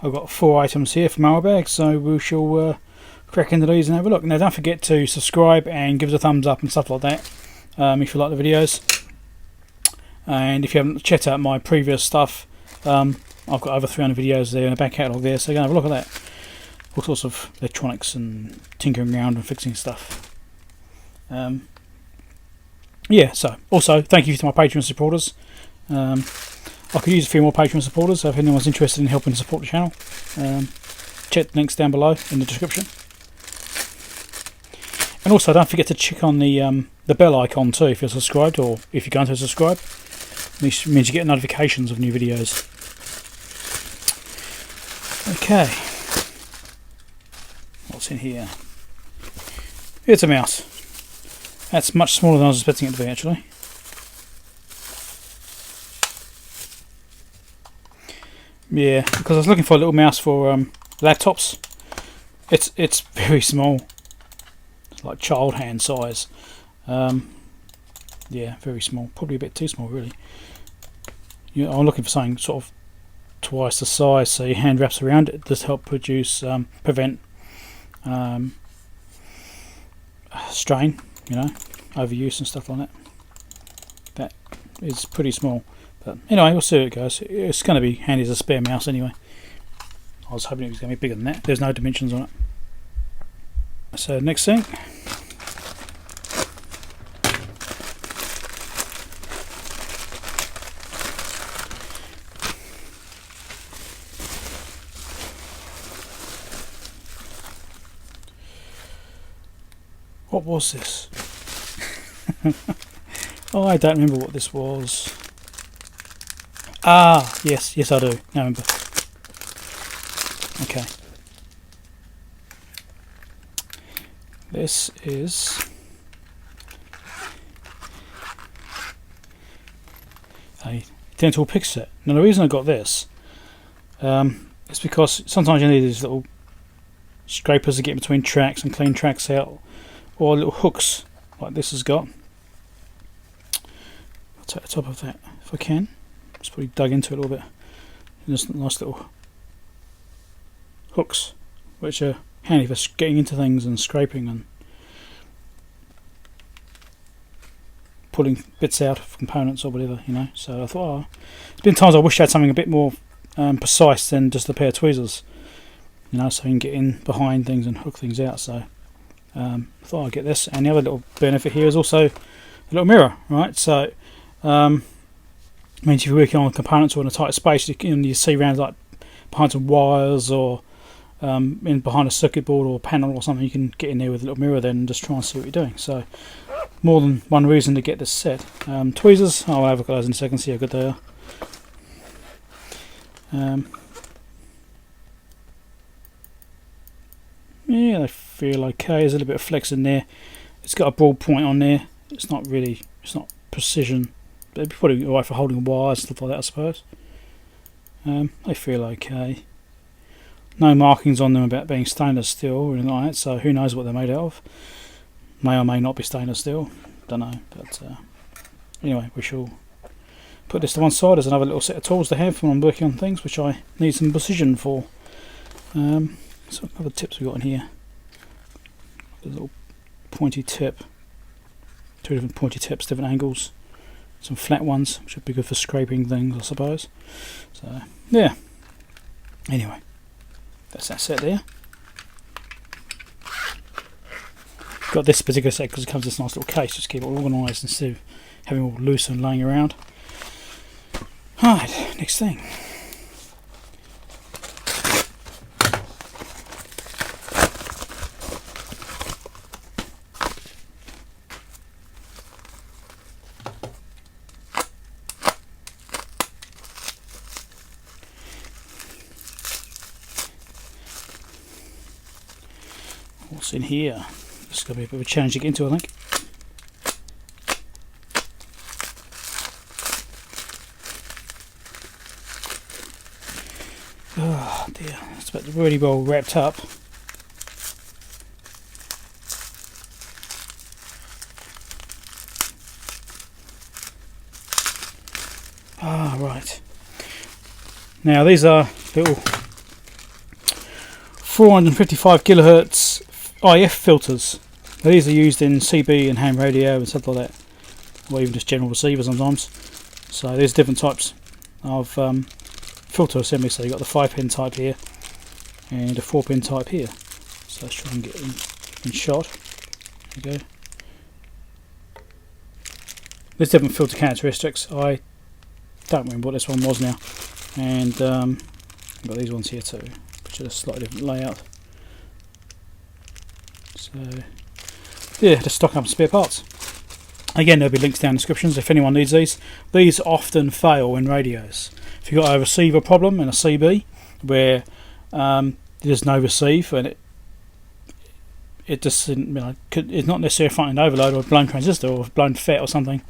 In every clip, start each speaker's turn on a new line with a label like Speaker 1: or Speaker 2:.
Speaker 1: I've got 4 items here from Mailbag, so we shall crack into these and have a look. Now, don't forget to subscribe and give us a thumbs up and stuff like that if you like the videos. And if you haven't checked out my previous stuff, I've got over 300 videos there in the back catalogue there, so go and have a look at that. All sorts of electronics and tinkering around and fixing stuff. Yeah, so also thank you to my Patreon supporters. I could use a few more Patreon supporters, so if anyone's interested in helping support the channel, check the links down below in the description. And also don't forget to check on the bell icon too if you're subscribed, or if you're going to subscribe. This means you get notifications of new videos. Okay. What's in here? It's a mouse. That's much smaller than I was expecting it to be, actually. Yeah, because I was looking for a little mouse for laptops. It's very small. It's like child hand size. Yeah, very small. Probably a bit too small, really. I'm looking for something sort of twice the size, so your hand wraps around it. Does help prevent strain, overuse and stuff like that. That is pretty small. But anyway, we'll see how it goes. It's going to be handy as a spare mouse anyway. I was hoping it was going to be bigger than that. There's no dimensions on it. So next thing. What was this? Oh, I don't remember what this was. Ah, yes I do. Now remember. Okay. This is a dental pick set. Now the reason I got this is because sometimes you need these little scrapers to get between tracks and clean tracks out, or little hooks like this has got. I'll take the top of that if I can. It's probably dug into it a little bit. And just nice little hooks, which are handy for getting into things and scraping and pulling bits out of components or whatever, So I thought, there's been times I wish I had something a bit more precise than just a pair of tweezers, so you can get in behind things and hook things out. So I thought I'd get this. And the other little benefit here is also a little mirror, right? So means if you're working on components or in a tight space, you see around like behind some wires or in behind a circuit board or panel or something, you can get in there with a little mirror then and just try and see what you're doing. So more than one reason to get this set. Tweezers, I'll have a look at those in a second, see how good they are. Yeah, they feel okay. There's a little bit of flex in there. It's got a broad point on there. It's not precision. But it'd be probably alright for holding wires and stuff like that, I suppose. They feel okay. No markings on them about being stainless steel or anything like that, so who knows what they're made out of. May or may not be stainless steel. Don't know. But anyway, we shall put this to one side. There's another little set of tools to have when I'm working on things which I need some precision for. So other tips we've got in here. A little pointy tip. 2 different pointy tips, different angles. Some flat ones, which would be good for scraping things, I suppose. So, yeah. Anyway, that's that set there. Got this particular set because it comes in this nice little case, just to keep it organised instead of having it all loose and laying around. Alright, next thing. What's in here? This is going to be a bit of a challenge to get into, I think. Oh dear, it's about really well wrapped up. Ah, right. Now these are little 455 kilohertz IF filters. Now, these are used in CB and ham radio and stuff like that, or even just general receiver sometimes. So there's different types of filter assembly. So you've got the 5-pin type here and a 4-pin type here. So let's try and get them in shot. There we go. There's different filter characteristics. I don't remember what this one was now. And I've got these ones here too, which are a slightly different layout. So yeah, just stock up spare parts. Again, there'll be links down in the descriptions if anyone needs these. These often fail in radios. If you've got a receiver problem in a CB where there's no receive and it just, you know, it's not necessarily a front-end overload or a blown transistor or a blown FET or something.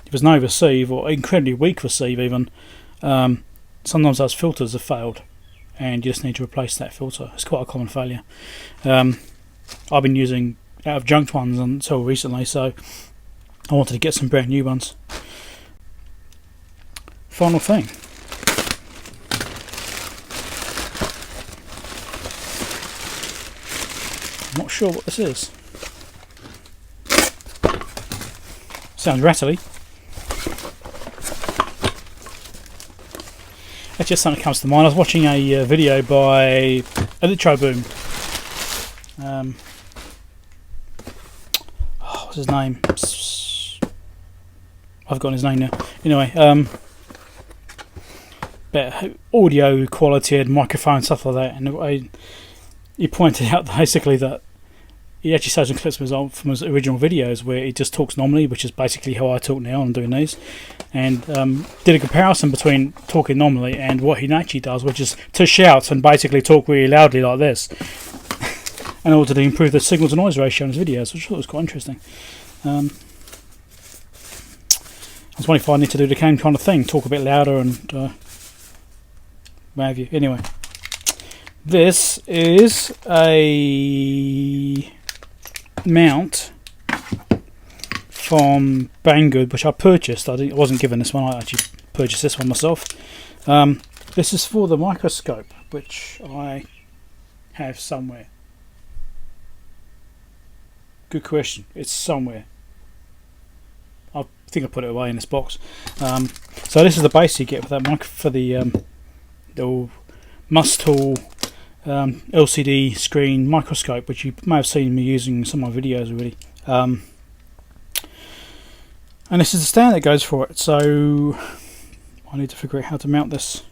Speaker 1: If there's no receive or incredibly weak receive even, sometimes those filters have failed and you just need to replace that filter. It's quite a common failure. I've been using out of junked ones until recently, so I wanted to get some brand new ones. Final thing. I'm not sure what this is. Sounds rattly. That's just something that comes to mind. I was watching a video by Boom. What's his name? I've forgotten his name now. Anyway, but audio quality and microphone stuff like that, and he pointed out basically that he actually shows some clips from his original videos where he just talks normally, which is basically how I talk now. I'm doing these, and did a comparison between talking normally and what he actually does, which is to shout and basically talk really loudly like this, in order to improve the signal to noise ratio in his videos, which I thought was quite interesting. I was wondering if I need to do the same kind of thing, talk a bit louder and what have you. Anyway, this is a mount from Banggood, which I purchased. I wasn't given this one, I actually purchased this one myself. This is for the Microscope, which I have somewhere. Good question. It's somewhere. I think I put it away in this box. So this is the base you get for that for the Must-Tool LCD screen microscope, which you may have seen me using in some of my videos already. And this is the stand that goes for it. So I need to figure out how to mount this.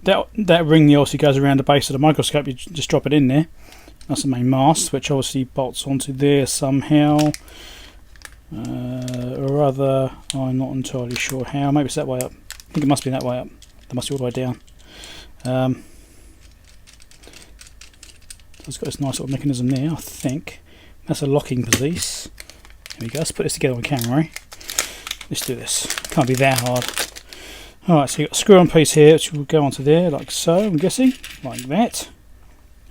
Speaker 1: That ring that obviously goes around the base of the microscope. You just drop it in there. That's the main mast, which obviously bolts onto there somehow or other. I'm not entirely sure how. Maybe it's that way up. I think it must be that way up. That must be all the way down. It's got this nice little mechanism there. I think that's a locking piece. There we go. Let's put this together on camera. Eh? Let's do this. Can't be that hard. Alright, so you've got a screw-on piece here, which will go onto there, like so, I'm guessing. Like that.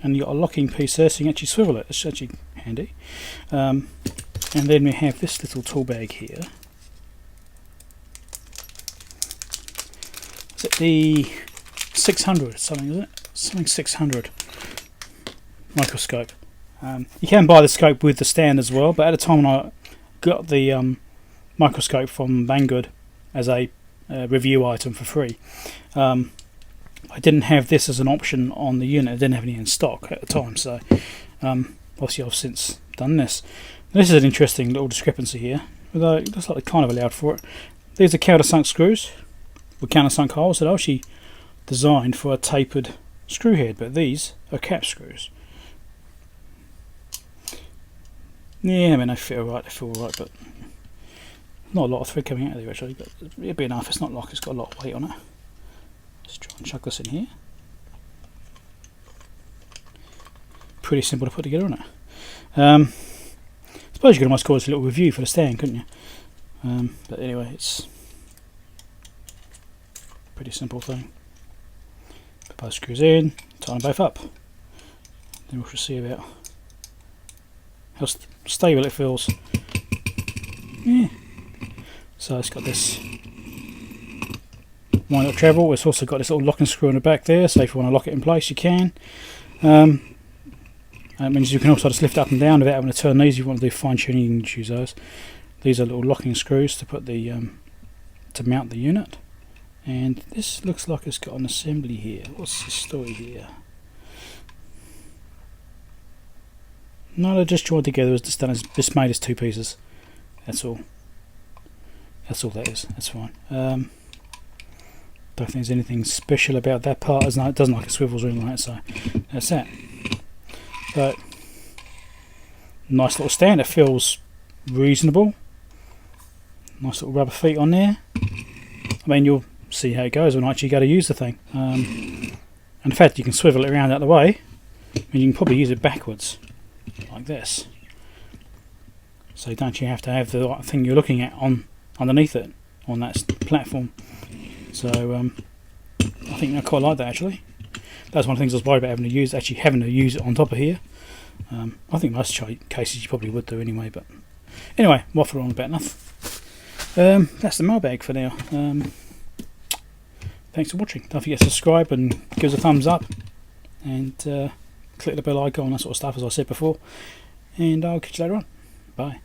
Speaker 1: And you've got a locking piece there, so you can actually swivel it. It's actually handy. And then we have this little tool bag here. Is it the 600 something, is it? Something 600 microscope. You can buy the scope with the stand as well, but at the time when I got the microscope from Banggood as a review item for free, I didn't have this as an option on the unit. I didn't have any in stock at the time, so obviously I've since done this. This is an interesting little discrepancy here, although it looks like they kind of allowed for it. These are countersunk screws with countersunk holes that are actually designed for a tapered screw head, but these are cap screws. Yeah, I mean, they feel alright, but not a lot of thread coming out of there actually, but it'd be enough. It's not like it's got a lot of weight on it. Let's try and chuck this in here. Pretty simple to put together, isn't it? I suppose you could almost call this a little review for the stand, couldn't you? But anyway, it's a pretty simple thing. Put both screws in, tighten them both up. Then we shall see about how stable it feels. Yeah. So it's got this wind up travel. It's also got this little locking screw in the back there, so if you want to lock it in place you can. That means you can also just lift it up and down without having to turn these. If you want to do fine tuning, you can use those. These are little locking screws to put the to mount the unit. And this looks like it's got an assembly here. What's the story here? No, they're just joined together. It's just made as two pieces. That's all. That's all that is. That's fine. Don't think there's anything special about that part. It doesn't like it swivels or anything like that. So that's that. So nice little stand. It feels reasonable. Nice little rubber feet on there. I mean, you'll see how it goes when I actually go to use the thing. And the fact you can swivel it around out the way, I mean, you can probably use it backwards like this. So don't you have to have the thing you're looking at on underneath it on that platform. So I think I quite like that actually. That's one of the things I was worried about having to use it on top of here. I think most cases you probably would do anyway, but anyway, waffle on about enough. That's the mailbag for now. Thanks for watching. Don't forget to subscribe and give us a thumbs up, and click the bell icon, that sort of stuff as I said before, and I'll catch you later on. Bye.